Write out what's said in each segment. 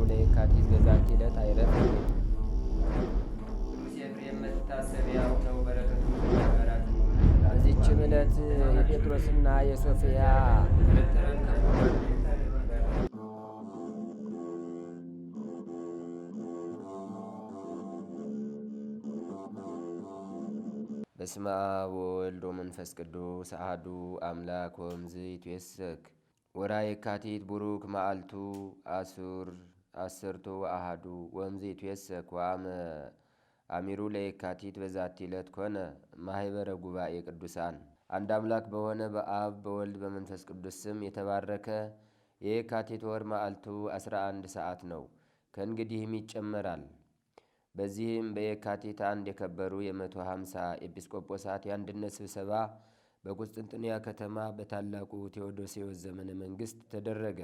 ለየካቲት በዛቲ ዕለት አይረፍ። ቅዱስ ኤፍሬም መታሰቢያው ነው። በረከቱ በዚችም ዕለት የጴጥሮስና የሶፊያ በስመ አብ ወወልድ ወመንፈስ ቅዱስ አሐዱ አምላክ ወእምዝ ይትዌሰክ ወራ የካቲት ቡሩክ መዓልቱ አሰርቶ አሐዱ ወእምዝ ይትዌሰክ ወአመ አሚሩ ለየካቲት በዛቲ ዕለት ኮነ ማኅበረ ጉባኤ ቅዱሳን። አንድ አምላክ በሆነ በአብ በወልድ በመንፈስ ቅዱስ ስም የተባረከ የየካቲት ወር መዓልቱ 11 ሰዓት ነው። ከእንግዲህም ይጨመራል። በዚህም በየካቲት አንድ የከበሩ የ150 ኤጲስቆጶሳት የአንድነት ስብሰባ በቁስጥንጥንያ ከተማ በታላቁ ቴዎዶስዮስ ዘመነ መንግሥት ተደረገ።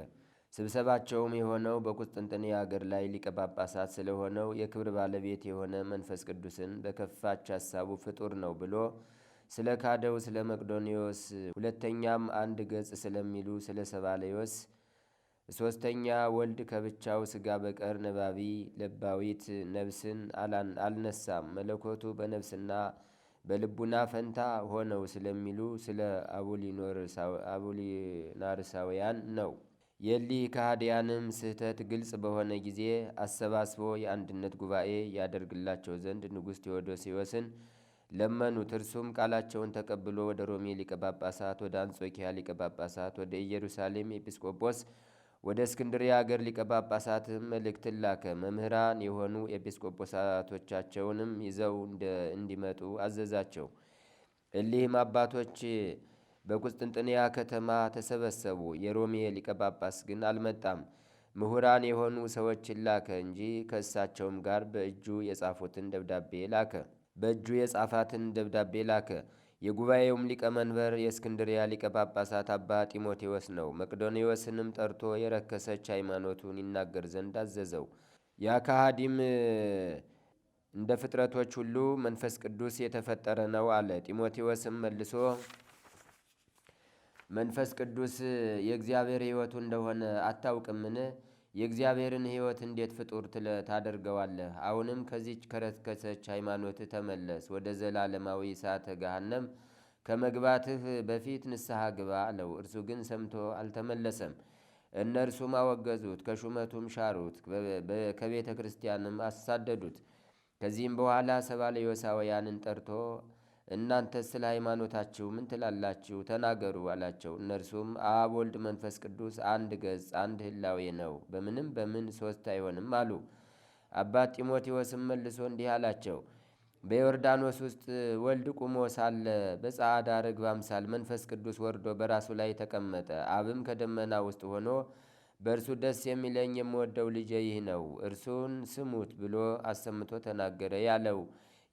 ስብሰባቸውም የሆነው በቁስጥንጥንያ አገር ላይ ሊቀ ጳጳሳት ስለሆነው የክብር ባለቤት የሆነ መንፈስ ቅዱስን በከፋች ሐሳቡ ፍጡር ነው ብሎ ስለ ካደው ስለ መቅዶንዮስ፣ ሁለተኛም አንድ ገጽ ስለሚሉ ስለ ሰባልዮስ፣ ሦስተኛ ወልድ ከብቻው ሥጋ በቀር ነባቢ ለባዊት ነፍስን አልነሳም መለኮቱ በነፍስና በልቡና ፈንታ ሆነው ስለሚሉ ስለ አቡሊናርሳውያን ነው። የሊህ ከሃዲያንም ስህተት ግልጽ በሆነ ጊዜ አሰባስቦ የአንድነት ጉባኤ ያደርግላቸው ዘንድ ንጉሥ ቴዎዶስዮስን ለመኑት። እርሱም ቃላቸውን ተቀብሎ ወደ ሮሜ ሊቀ ጳጳሳት፣ ወደ አንጾኪያ ሊቀ ጳጳሳት፣ ወደ ኢየሩሳሌም ኤጲስቆጶስ፣ ወደ እስክንድርያ አገር ሊቀ ጳጳሳትም መልእክትን ላከ። መምህራን የሆኑ ኤጲስቆጶሳቶቻቸውንም ይዘው እንዲመጡ አዘዛቸው። እሊህም አባቶች በቁስጥንጥንያ ከተማ ተሰበሰቡ። የሮሜ ሊቀ ጳጳስ ግን አልመጣም። ምሁራን የሆኑ ሰዎችን ላከ እንጂ ከእሳቸውም ጋር በእጁ የጻፋትን ደብዳቤ ላከ። የጉባኤውም ሊቀመንበር የእስክንድርያ ሊቀ ጳጳሳት አባ ጢሞቴዎስ ነው። መቅዶንዮስንም ጠርቶ የረከሰች ሃይማኖቱን ይናገር ዘንድ አዘዘው። ያ ከሃዲም እንደ ፍጥረቶች ሁሉ መንፈስ ቅዱስ የተፈጠረ ነው አለ። ጢሞቴዎስም መልሶ መንፈስ ቅዱስ የእግዚአብሔር ሕይወቱ እንደሆነ አታውቅምን? የእግዚአብሔርን ሕይወት እንዴት ፍጡር ታደርገዋለህ? አሁንም ከዚች ከረከሰች ሃይማኖትህ ተመለስ፣ ወደ ዘላለማዊ እሳተ ገሃነም ከመግባትህ በፊት ንስሐ ግባ አለው። እርሱ ግን ሰምቶ አልተመለሰም። እነርሱም አወገዙት፣ ከሹመቱም ሻሩት፣ ከቤተ ክርስቲያንም አሳደዱት። ከዚህም በኋላ ሰባልዮሳውያንን ጠርቶ እናንተስ ስለ ሃይማኖታችሁ ምን ትላላችሁ? ተናገሩ አላቸው። እነርሱም አብ፣ ወልድ፣ መንፈስ ቅዱስ አንድ ገጽ አንድ ህላዌ ነው፣ በምን ሶስት አይሆንም አሉ። አባት ጢሞቴዎስም መልሶ እንዲህ አላቸው። በዮርዳኖስ ውስጥ ወልድ ቁሞ ሳለ በጸዓዳ ርግብ አምሳል መንፈስ ቅዱስ ወርዶ በራሱ ላይ ተቀመጠ። አብም ከደመና ውስጥ ሆኖ በእርሱ ደስ የሚለኝ የምወደው ልጄ ይህ ነው፣ እርሱን ስሙት ብሎ አሰምቶ ተናገረ ያለው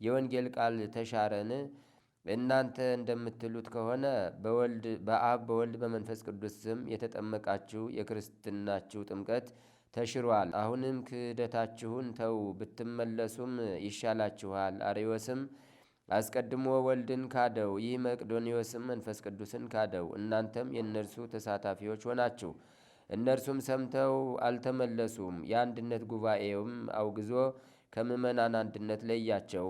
የወንጌል ቃል ተሻረን? እናንተ እንደምትሉት ከሆነ በአብ በወልድ በመንፈስ ቅዱስ ስም የተጠመቃችሁ የክርስትናችሁ ጥምቀት ተሽሯል። አሁንም ክህደታችሁን ተው፣ ብትመለሱም ይሻላችኋል። አርዮስም አስቀድሞ ወልድን ካደው፣ ይህ መቅዶንዮስም መንፈስ ቅዱስን ካደው። እናንተም የእነርሱ ተሳታፊዎች ሆናችሁ። እነርሱም ሰምተው አልተመለሱም። የአንድነት ጉባኤውም አውግዞ ከምዕመናን አንድነት ለያቸው።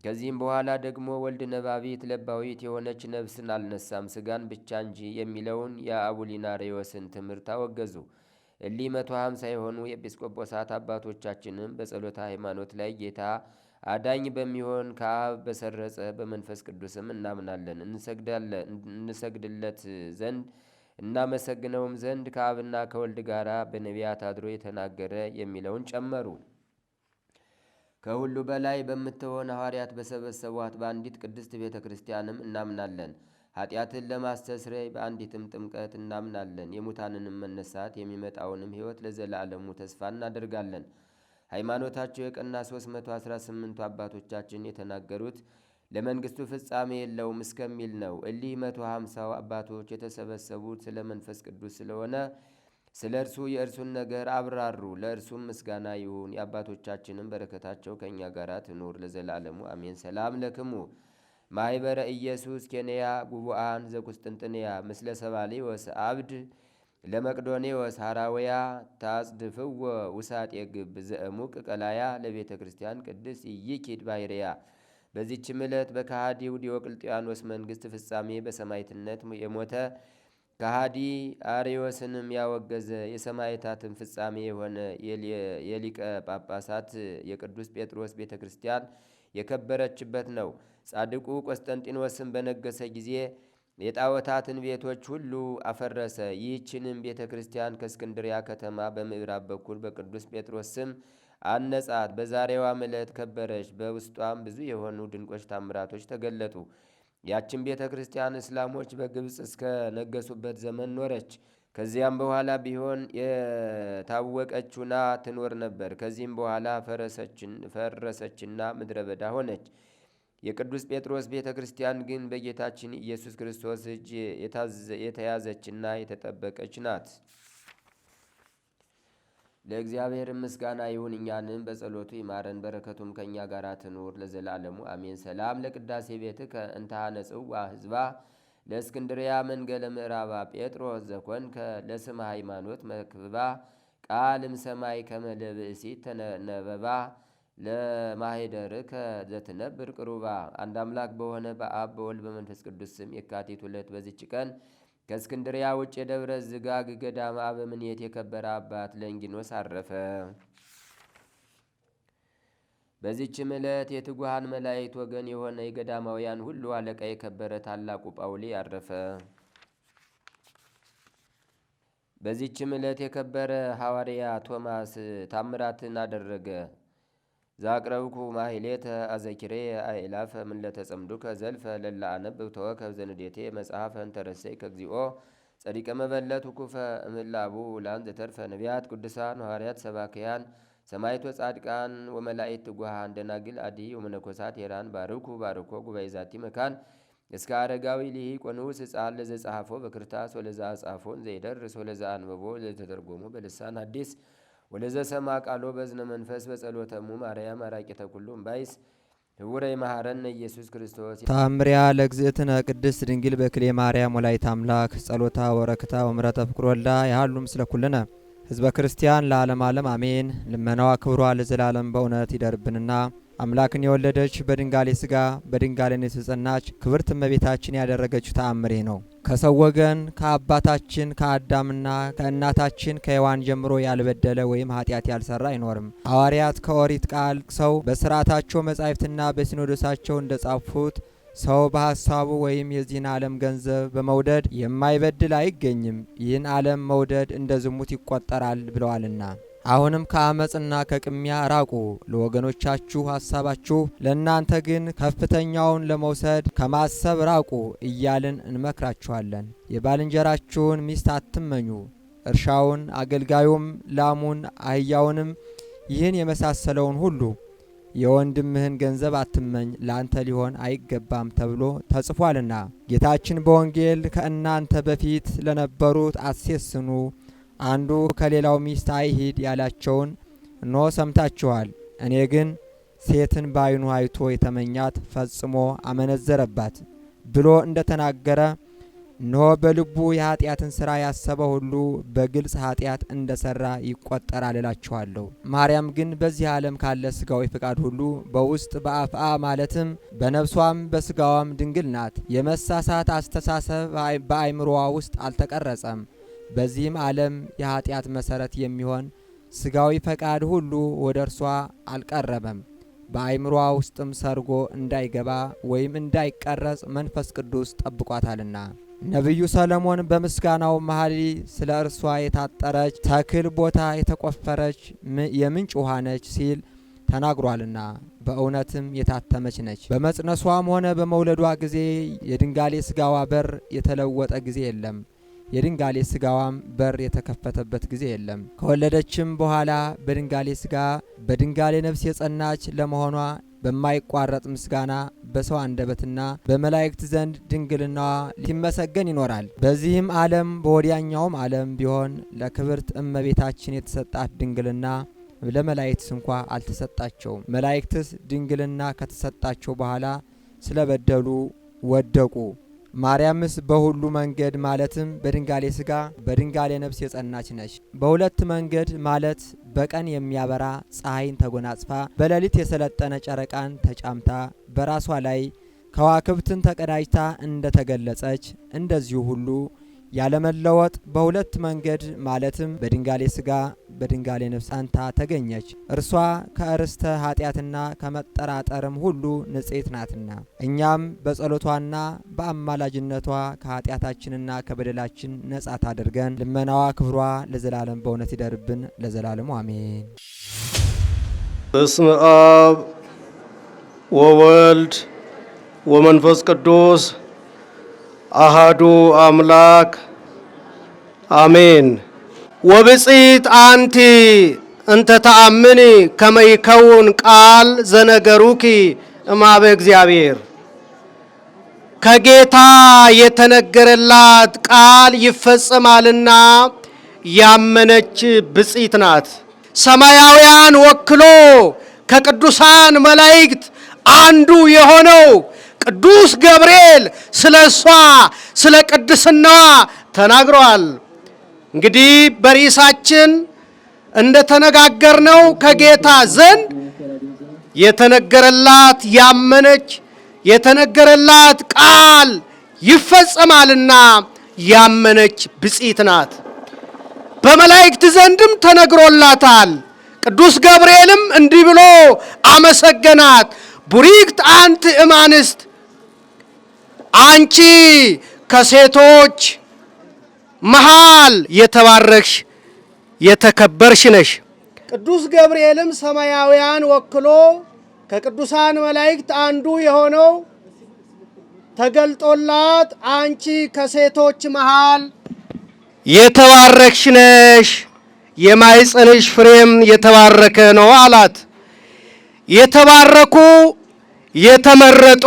ከዚህም በኋላ ደግሞ ወልድ ነባቢት ለባዊት የሆነች ነፍስን አልነሳም ሥጋን ብቻ እንጂ የሚለውን የአቡሊናሪዎስን ትምህርት አወገዙ። እሊህ 150 የሆኑ የኤጲስቆጶሳት አባቶቻችንም በጸሎተ ሃይማኖት ላይ ጌታ አዳኝ በሚሆን ከአብ በሰረጸ በመንፈስ ቅዱስም እናምናለን፣ እንሰግድለት ዘንድ እናመሰግነውም ዘንድ ከአብና ከወልድ ጋር በነቢያት አድሮ የተናገረ የሚለውን ጨመሩ። ከሁሉ በላይ በምትሆን ሐዋርያት በሰበሰቧት በአንዲት ቅድስት ቤተ ክርስቲያንም እናምናለን። ኃጢአትን ለማስተስረይ በአንዲትም ጥምቀት እናምናለን። የሙታንንም መነሳት የሚመጣውንም ሕይወት ለዘላለሙ ተስፋ እናደርጋለን። ሃይማኖታቸው የቀና 318ቱ አባቶቻችን የተናገሩት ለመንግሥቱ ፍጻሜ የለውም እስከሚል ነው። እሊህ 150 አባቶች የተሰበሰቡት ስለ መንፈስ ቅዱስ ስለሆነ ስለ እርሱ የእርሱን ነገር አብራሩ። ለእርሱም ምስጋና ይሁን። የአባቶቻችንም በረከታቸው ከእኛ ጋር ትኑር ለዘላለሙ አሜን። ሰላም ለክሙ ማኅበረ ኢየሱስ ኬንያ ጉቡአን ዘቁስጥንጥንያ ምስለ ሰባሌ ወስ አብድ ለመቅዶኔዎስ ሐራውያ ታጽድፍዎ ውሳጤ ግብ ዘእሙቅ ቀላያ ለቤተ ክርስቲያን ቅድስ ኢይኪድ ባሕርያ። በዚችም ዕለት በከሃዲው ዲዮቅልጥያኖስ መንግሥት ፍጻሜ በሰማዕትነት የሞተ ከሃዲ አርዮስንም ያወገዘ የሰማዕታትን ፍጻሜ የሆነ የሊቀ ጳጳሳት የቅዱስ ጴጥሮስ ቤተ ክርስቲያን የከበረችበት ነው። ጻድቁ ቆስጠንጢኖስም በነገሰ ጊዜ የጣዖታትን ቤቶች ሁሉ አፈረሰ። ይህችንም ቤተ ክርስቲያን ከእስክንድሪያ ከተማ በምዕራብ በኩል በቅዱስ ጴጥሮስ ስም አነጻት። በዛሬዋም ዕለት ከበረች። በውስጧም ብዙ የሆኑ ድንቆች ታምራቶች ተገለጡ። ያችን ቤተ ክርስቲያን እስላሞች በግብፅ እስከ ነገሱበት ዘመን ኖረች። ከዚያም በኋላ ቢሆን የታወቀችውና ትኖር ነበር። ከዚህም በኋላ ፈረሰችና ምድረ በዳ ሆነች። የቅዱስ ጴጥሮስ ቤተ ክርስቲያን ግን በጌታችን ኢየሱስ ክርስቶስ እጅ የተያዘችና የተጠበቀች ናት። ለእግዚአብሔር ምስጋና ይሁን፣ እኛንም በጸሎቱ ይማረን፣ በረከቱም ከእኛ ጋር ትኑር ለዘላለሙ አሜን። ሰላም ለቅዳሴ ቤትከ እንተሃ ነጽዋ ህዝባ ለእስክንድርያ መንገለ ምዕራባ ጴጥሮስ ዘኮንከ ለስመ ሃይማኖት መክብባ ቃልም ሰማይ ከመለብእሲት ተነበባ ለማሄደርከ ዘትነብር ቅሩባ። አንድ አምላክ በሆነ በአብ በወልድ በመንፈስ ቅዱስ ስም የካቲት 2 በዚች ቀን ከእስክንድርያ ውጭ የደብረ ዝጋግ ገዳም አበምኔት የከበረ አባት ለንጊኖስ አረፈ። በዚችም ዕለት የትጉሃን መላእክት ወገን የሆነ የገዳማውያን ሁሉ አለቃ የከበረ ታላቁ ጳውሊ አረፈ። በዚችም ዕለት የከበረ ሐዋርያ ቶማስ ታምራትን አደረገ። ዛቅረብኩ ማሕሌተ አዘኪሬ አእላፈ ምለተ ጸምዱከ ዘልፈ ለላ አነብብ ተወከብ ዘንዴቴ መጽሐፈ እንተረሰይ ከግዚኦ ጸዲቀ መበለት ውኩፈ እምላቡ ላን ዘተርፈ ነቢያት ቅዱሳን ሐዋርያት ሰባክያን ሰማዕት ወጻድቃን ወመላእክት ትጉሃን ደናግል አዲ ወመነኮሳት ሄራን ባርኩ ባርኮ ጉባኤ ዛቲ መካን እስከ አረጋዊ ሊቅ ወንዑስ ሕፃን ለዘጸሐፎ በክርታስ ወለዛ ጻፎን ዘይደርስ ወለዛ አንበቦ ለተተርጎሙ በልሳን አዲስ ወለዘ ሰማ ቃሎ በዝነ መንፈስ በጸሎተሙ ማርያም አራቂተ ኩሉም ባይስ ህውረ መሐረነ ኢየሱስ ክርስቶስ። ተአምሪያ ለእግዝእትነ ቅድስት ድንግል በክሌ ማርያም ወላዲተ አምላክ ጸሎታ ወረክታ ወምረተ ፍቅር ወልዳ ያህሉ ምስለ ኩልነ ህዝበ ክርስቲያን ለዓለም ዓለም አሜን። ልመናዋ ክብሯ ለዘላለም በእውነት ይደርብንና አምላክን የወለደች በድንጋሌ ሥጋ በድንጋሌ ነፍስ የጸናች ክብርት እመቤታችን ያደረገችው ተአምሬ ነው። ከሰው ወገን ከአባታችን ከአዳምና ከእናታችን ከሔዋን ጀምሮ ያልበደለ ወይም ኃጢአት ያልሰራ አይኖርም። ሐዋርያት ከኦሪት ቃል ሰው በሥርዓታቸው መጻሕፍትና በሲኖዶሳቸው እንደጻፉት ሰው በሐሳቡ ወይም የዚህን ዓለም ገንዘብ በመውደድ የማይበድል አይገኝም። ይህን ዓለም መውደድ እንደ ዝሙት ይቆጠራል ብለዋልና። አሁንም ከአመፅና ከቅሚያ ራቁ። ለወገኖቻችሁ ሐሳባችሁ ለእናንተ ግን ከፍተኛውን ለመውሰድ ከማሰብ ራቁ እያልን እንመክራችኋለን። የባልንጀራችሁን ሚስት አትመኙ። እርሻውን፣ አገልጋዩም፣ ላሙን፣ አህያውንም ይህን የመሳሰለውን ሁሉ የወንድምህን ገንዘብ አትመኝ፣ ላንተ ሊሆን አይገባም ተብሎ ተጽፏልና። ጌታችን በወንጌል ከእናንተ በፊት ለነበሩት አትሴስኑ፣ አንዱ ከሌላው ሚስት አይሂድ ያላቸውን እነሆ ሰምታችኋል። እኔ ግን ሴትን በዓይኑ አይቶ የተመኛት ፈጽሞ አመነዘረባት ብሎ እንደተናገረ እነሆ በልቡ የኃጢአትን ሥራ ያሰበ ሁሉ በግልጽ ኃጢአት እንደሰራ ይቆጠራል እላችኋለሁ። ማርያም ግን በዚህ ዓለም ካለ ሥጋዊ ፍቃድ ሁሉ በውስጥ በአፍአ ማለትም በነፍሷም በሥጋዋም ድንግል ናት። የመሳሳት አስተሳሰብ በአእምሮዋ ውስጥ አልተቀረጸም። በዚህም ዓለም የኃጢአት መሰረት የሚሆን ሥጋዊ ፈቃድ ሁሉ ወደ እርሷ አልቀረበም። በአእምሮዋ ውስጥም ሰርጎ እንዳይገባ ወይም እንዳይቀረጽ መንፈስ ቅዱስ ጠብቋታልና። ነቢዩ ሰለሞን በምስጋናው መኃልይ ስለ እርሷ የታጠረች ተክል ቦታ የተቆፈረች የምንጭ ውሃ ነች ሲል ተናግሯልና በእውነትም የታተመች ነች። በመጽነሷም ሆነ በመውለዷ ጊዜ የድንጋሌ ሥጋዋ በር የተለወጠ ጊዜ የለም። የድንጋሌ ሥጋዋም በር የተከፈተበት ጊዜ የለም። ከወለደችም በኋላ በድንጋሌ ሥጋ በድንጋሌ ነፍስ የጸናች ለመሆኗ በማይቋረጥ ምስጋና በሰው አንደበትና በመላእክት ዘንድ ድንግልናዋ ሊመሰገን ይኖራል። በዚህም ዓለም በወዲያኛውም ዓለም ቢሆን ለክብርት እመቤታችን የተሰጣት ድንግልና ለመላእክትስ እንኳ አልተሰጣቸውም። መላእክትስ ድንግልና ከተሰጣቸው በኋላ ስለበደሉ ወደቁ። ማርያምስ በሁሉ መንገድ ማለትም በድንጋሌ ሥጋ በድንጋሌ ነፍስ የጸናች ነች። በሁለት መንገድ ማለት በቀን የሚያበራ ፀሐይን ተጎናጽፋ በሌሊት የሰለጠነ ጨረቃን ተጫምታ በራሷ ላይ ከዋክብትን ተቀዳጅታ እንደተገለጸች እንደዚሁ ሁሉ ያለመለወጥ በሁለት መንገድ ማለትም በድንጋሌ ሥጋ በድንጋሌ ነፍስ ጸንታ ተገኘች። እርሷ ከእርስተ ኃጢአትና ከመጠራጠርም ሁሉ ንጽሕት ናትና እኛም በጸሎቷና በአማላጅነቷ ከኃጢአታችንና ከበደላችን ነጻ ታድርገን። ልመናዋ ክብሯ ለዘላለም በእውነት ይደርብን ለዘላለሙ አሜን። በስመ አብ ወወልድ ወመንፈስ ቅዱስ አሃዱ አምላክ አሜን። ወብጽሕት አንቲ እንተ ተአምኒ ከመ ይከውን ቃል ዘነገሩኪ እምኀበ እግዚአብሔር። ከጌታ የተነገረላት ቃል ይፈጸማልና ያመነች ብጽሕት ናት። ሰማያውያን ወክሎ ከቅዱሳን መላእክት አንዱ የሆነው ቅዱስ ገብርኤል ስለ እሷ ስለ ቅድስናዋ ተናግሯል። እንግዲህ በርዕሳችን እንደተነጋገርነው ከጌታ ዘንድ የተነገረላት ያመነች የተነገረላት ቃል ይፈጸማልና ያመነች ብጽሕት ናት። በመላእክት ዘንድም ተነግሮላታል። ቅዱስ ገብርኤልም እንዲህ ብሎ አመሰገናት። ቡሪክት አንቲ እማንስት፣ አንቺ ከሴቶች መሃል የተባረክሽ የተከበርሽ ነሽ። ቅዱስ ገብርኤልም ሰማያውያን ወክሎ ከቅዱሳን መላእክት አንዱ የሆነው ተገልጦላት አንቺ ከሴቶች መሃል የተባረክሽ ነሽ፣ የማኅፀንሽ ፍሬም የተባረከ ነው አላት። የተባረኩ የተመረጡ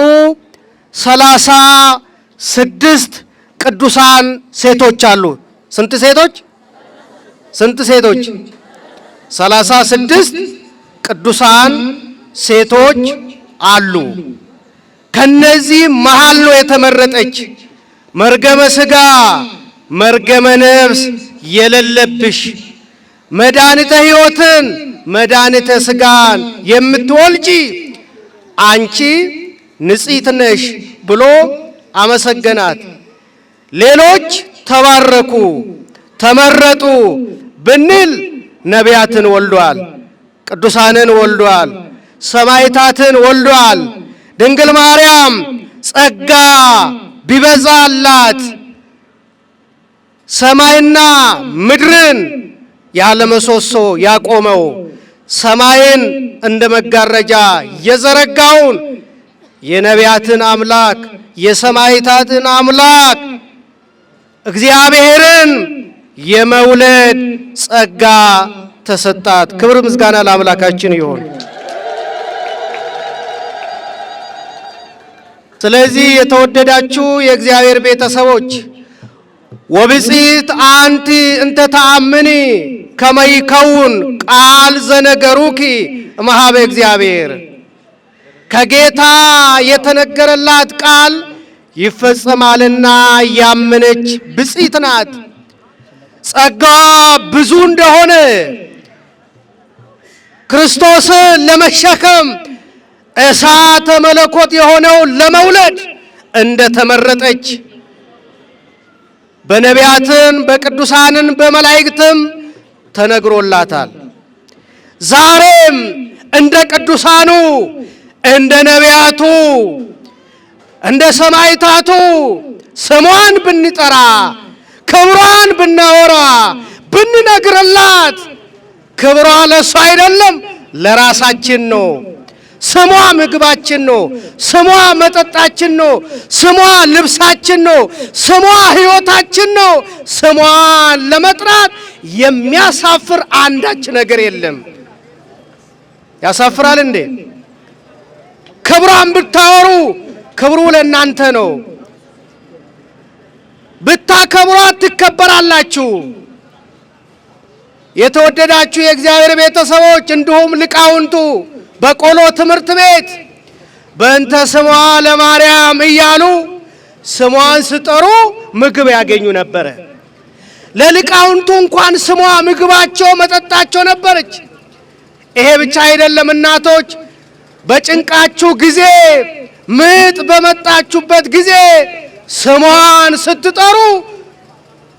36 ቅዱሳን ሴቶች አሉ። ስንት ሴቶች? 36 ቅዱሳን ሴቶች አሉ። ከነዚህ መሃል ነው የተመረጠች። መርገመ ሥጋ መርገመ ነፍስ የሌለብሽ መድኃኒተ ሕይወትን መድኃኒተ ሥጋን የምትወልጂ አንቺ ንጽሕት ነሽ ብሎ አመሰገናት። ሌሎች ተባረኩ ተመረጡ ብንል ነቢያትን ወልዷል፣ ቅዱሳንን ወልዷል፣ ሰማዕታትን ወልዷል። ድንግል ማርያም ጸጋ ቢበዛላት ሰማይና ምድርን ያለ ምሰሶ ያቆመው ሰማይን እንደ መጋረጃ የዘረጋውን የነቢያትን አምላክ የሰማዕታትን አምላክ እግዚአብሔርን የመውለድ ጸጋ ተሰጣት። ክብር ምስጋና ለአምላካችን ይሁን። ስለዚህ የተወደዳችሁ የእግዚአብሔር ቤተሰቦች ወብጽሕት አንቲ እንተ ተአምኒ ከመ ይከውን ቃል ዘነገሩኪ እምኀበ እግዚአብሔር። ከጌታ የተነገረላት ቃል ይፈጸማልና ያመነች ብጽሕት ናት። ጸጋዋ ብዙ እንደሆነ ክርስቶስን ለመሸከም እሳተ መለኮት የሆነው ለመውለድ እንደተመረጠች በነቢያትን በቅዱሳንን በመላእክትም ተነግሮላታል። ዛሬም እንደ ቅዱሳኑ እንደ ነቢያቱ እንደ ሰማዕታቱ ስሟን ብንጠራ ክብሯን ብናወራ ብንነግርላት ክብሯ ለእሷ አይደለም ለራሳችን ነው። ስሟ ምግባችን ነው። ስሟ መጠጣችን ነው። ስሟ ልብሳችን ነው። ስሟ ሕይወታችን ነው። ስሟን ለመጥራት የሚያሳፍር አንዳች ነገር የለም። ያሳፍራል እንዴ? ክብሯን ብታወሩ ክብሩ ለእናንተ ነው። ብታከብሯት ትከበራላችሁ። የተወደዳችሁ የእግዚአብሔር ቤተሰቦች እንዲሁም ሊቃውንቱ በቆሎ ትምህርት ቤት በእንተ ስሟ ለማርያም እያሉ ስሟን ሲጠሩ ምግብ ያገኙ ነበረ። ለሊቃውንቱ እንኳን ስሟ ምግባቸው መጠጣቸው ነበረች። ይሄ ብቻ አይደለም። እናቶች በጭንቃችሁ ጊዜ፣ ምጥ በመጣችሁበት ጊዜ ስሟን ስትጠሩ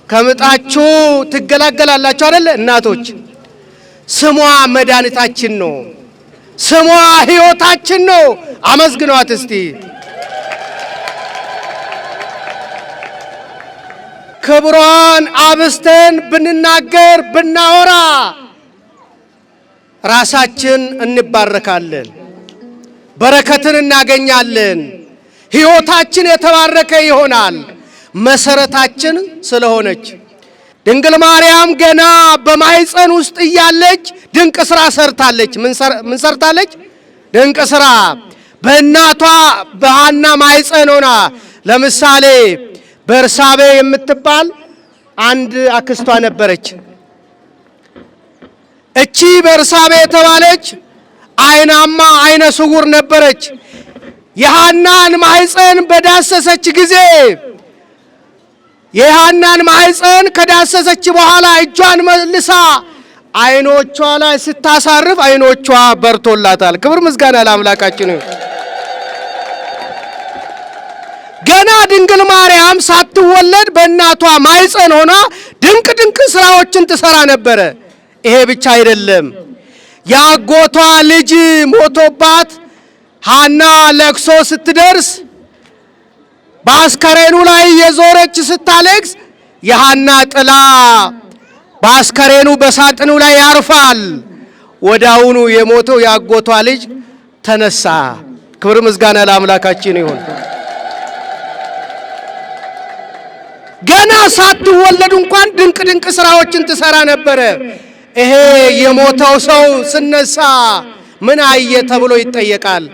ከምጣችሁ ትገላገላላችሁ አይደል? እናቶች ስሟ መድኃኒታችን ነው። ስሟ ሕይወታችን ነው። አመስግኗት እስቲ። ክብሯን አብስተን ብንናገር ብናወራ ራሳችን እንባረካለን፣ በረከትን እናገኛለን። ሕይወታችን የተባረከ ይሆናል። መሰረታችን ስለሆነች ድንግል ማርያም ገና በማኅፀን ውስጥ እያለች ድንቅ ስራ ሰርታለች። ምን ሰርታለች? ድንቅ ስራ በእናቷ በሐና ማኅፀን ሆና። ለምሳሌ በርሳቤ የምትባል አንድ አክስቷ ነበረች። እቺ በርሳቤ የተባለች አይናማ አይነ ስውር ነበረች። የሐናን ማኅፀን በዳሰሰች ጊዜ የሐናን ማኅፀን ከዳሰሰች በኋላ እጇን መልሳ አይኖቿ ላይ ስታሳርፍ አይኖቿ በርቶላታል። ክብር ምስጋና ለአምላካችን። ገና ድንግል ማርያም ሳትወለድ በእናቷ ማኅፀን ሆና ድንቅ ድንቅ ስራዎችን ትሰራ ነበረ። ይሄ ብቻ አይደለም። ያጎቷ ልጅ ሞቶባት ሐና ለቅሶ ስትደርስ በአስከሬኑ ላይ የዞረች ስታለቅስ የሐና ጥላ በአስከሬኑ በሳጥኑ ላይ ያርፋል። ወዳውኑ የሞተው ያጎቷ ልጅ ተነሳ። ክብር ምስጋና ለአምላካችን ይሁን። ገና ሳትወለዱ እንኳን ድንቅ ድንቅ ስራዎችን ትሰራ ነበረ። ይሄ የሞተው ሰው ስነሳ ምን አየ ተብሎ ይጠየቃል።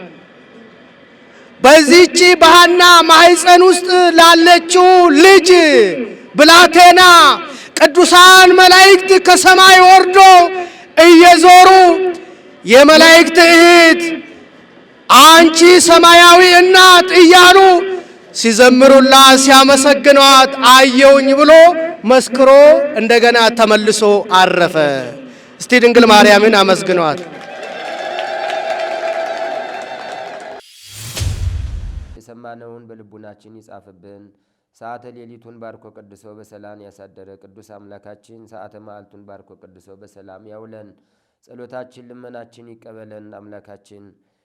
በዚህች በሐና ማኅፀን ውስጥ ላለችው ልጅ ብላቴና ቅዱሳን መላእክት ከሰማይ ወርዶ እየዞሩ የመላእክት እህት አንቺ ሰማያዊ እናት እያሉ ሲዘምሩላት ሲያመሰግኗት አየውኝ ብሎ መስክሮ እንደገና ተመልሶ አረፈ። እስቲ ድንግል ማርያምን አመስግኗት። የሰማነውን በልቡናችን ይጻፍብን። ሰዓተ ሌሊቱን ባርኮ ቀድሶ በሰላም ያሳደረ ቅዱስ አምላካችን ሰዓተ መዓልቱን ባርኮ ቀድሶ በሰላም ያውለን። ጸሎታችን ልመናችን ይቀበለን። አምላካችን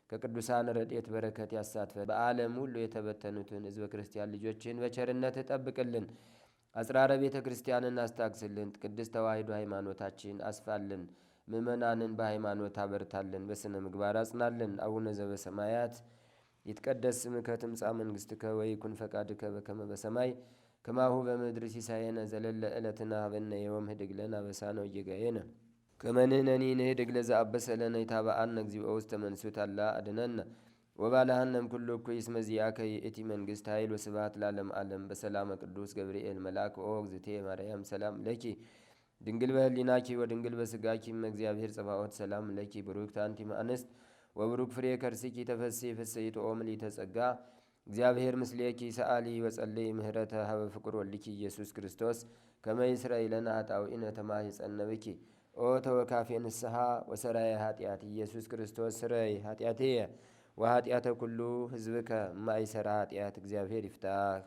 ከቅዱሳን ረድኤት በረከት ያሳትፈን። በዓለም ሁሉ የተበተኑትን ሕዝበ ክርስቲያን ልጆችን በቸርነት ጠብቅልን። አጽራረ ቤተ ክርስቲያንን አስታግስልን። ቅድስት ተዋሕዶ ሃይማኖታችን አስፋልን። ምእመናንን በሃይማኖት አበርታልን። በስነ ምግባር አጽናልን። አቡነ ዘበሰማያት ይትቀደስ ስምከ ትምጻእ መንግሥትከ ወይኩን ፈቃድከ በከመ በሰማይ ከማሁ በምድር ሲሳየነ ዘለለ ዕለትነ ሀበነ ዮም ህድግ ለነ አበሳነ ወጌጋየነ ከመ ንሕነኒ ንህድግ ለዘአበሰ ለነ ኢታብአነ እግዚኦ ውስተ መንሱት አላ አድኅነነ ወባልሐነም ኩሉ እኩይ እስመ ዚአከ ይእቲ መንግሥት ኃይል ወስብሐት ለዓለመ ዓለም። በሰላመ ቅዱስ ገብርኤል መልአክ ኦ እግዝእትየ ማርያም ሰላም ለኪ ድንግል በህሊናኪ ወድንግል በስጋኪ እምእግዚአብሔር ጽባኦት ሰላም ለኪ ብሩክት አንቲ እምአንስት ወብሩክ ፍሬ ከርሥኪ ተፈሥሒ ፍሥሕት ኦ ምልዕተ ጸጋ እግዚአብሔር ምስሌኪ ሰአሊ ወጸልይ ምህረተ ሀበ ፍቁር ወልኪ ኢየሱስ ክርስቶስ ከመ ይስረይ ለነ ኃጣውኢነ ተማኅፀነ ብኪ ኦ ተወካፌ ንስሐ ወሰራየ ኃጢአት ኢየሱስ ክርስቶስ ስረይ ኃጢአትየ ወኃጢአተ ኩሉ ሕዝብከ ማይሰራ ኃጢአት እግዚአብሔር ይፍታህ።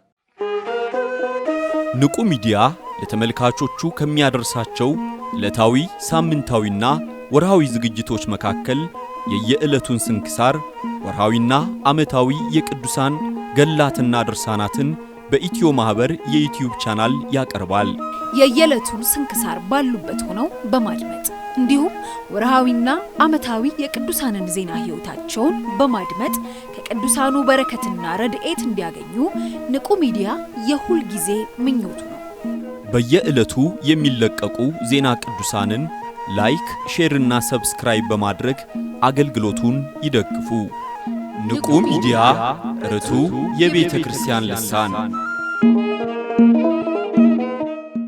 ንቁ ሚዲያ ለተመልካቾቹ ከሚያደርሳቸው ዕለታዊ ሳምንታዊና ወርሃዊ ዝግጅቶች መካከል የየዕለቱን ስንክሳር ወርሃዊና ዓመታዊ የቅዱሳን ገላትና ድርሳናትን በኢትዮ ማህበር የዩቲዩብ ቻናል ያቀርባል። የየዕለቱን ስንክሳር ባሉበት ሆነው በማድመጥ እንዲሁም ወርሃዊና ዓመታዊ የቅዱሳንን ዜና ሕይወታቸውን በማድመጥ ከቅዱሳኑ በረከትና ረድኤት እንዲያገኙ ንቁ ሚዲያ የሁል ጊዜ ምኞቱ ነው። በየዕለቱ የሚለቀቁ ዜና ቅዱሳንን ላይክ፣ ሼር እና ሰብስክራይብ በማድረግ አገልግሎቱን ይደግፉ። ንቁ ሚዲያ ርቱ የቤተ ክርስቲያን ልሳን